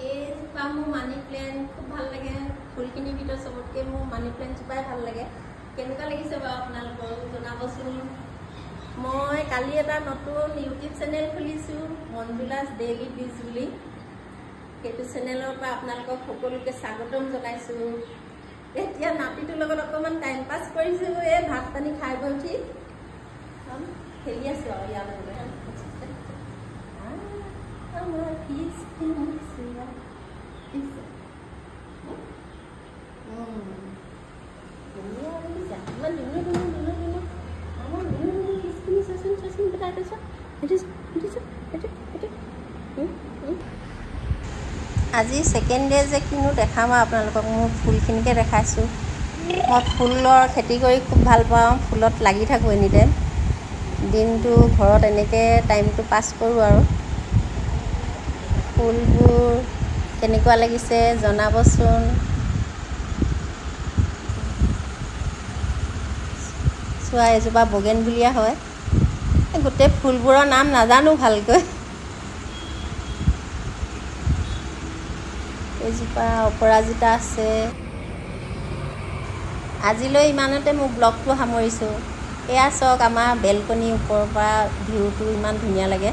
এইজোপা মোৰ money plant খুব ভাল লাগে। ফুলখিনিৰ ভিতৰত চবতকৈ মোৰ মানি প্লেণ্টজোপাই ভাল লাগে। কেনেকুৱা লাগিছে বাৰু আপোনালোকৰ জনাবচোন। মই কালি এটা নতুন ইউটিউব চেনেল খুলিছোঁ, মঞ্জুলাছ ডেইলি বিজ বুলি। সেইটো চেনেলৰ পৰা আপোনালোকক সকলোকে স্বাগতম জনাইছোঁ। এতিয়া নাতিটোৰ লগত অকণমান টাইম পাছ কৰিছোঁ। এই ভাত পানী খাই বৈ উঠি খেলি আছোঁ আৰু ইয়াৰ লগতে। আমাৰ আজি ছেকেণ্ড ডে যে কিনো দেখাম আৰু আপোনালোকক। মোৰ ফুলখিনিকে দেখাইছোঁ। মই ফুলৰ খেতি কৰি খুব ভাল পাওঁ, ফুলত লাগি থাকোঁ এনি টাইম। দিনটো ঘৰত এনেকৈ টাইমটো পাছ কৰোঁ আৰু। ফুলবোৰ কেনেকুৱা লাগিছে জনাবচোন। চোৱা, এজোপা বগেনভিলিয়া হয়। গোটেই ফুলবোৰৰ নাম নাজানো ভালকৈ। এইজোপা অপৰাজিতা আছে। আজিলৈ ইমানতে মোৰ ব্লগটো সামৰিছোঁ। এয়া চাওক, আমাৰ বেলকনিৰ ওপৰৰ পৰা ভিউটো ইমান ধুনীয়া লাগে।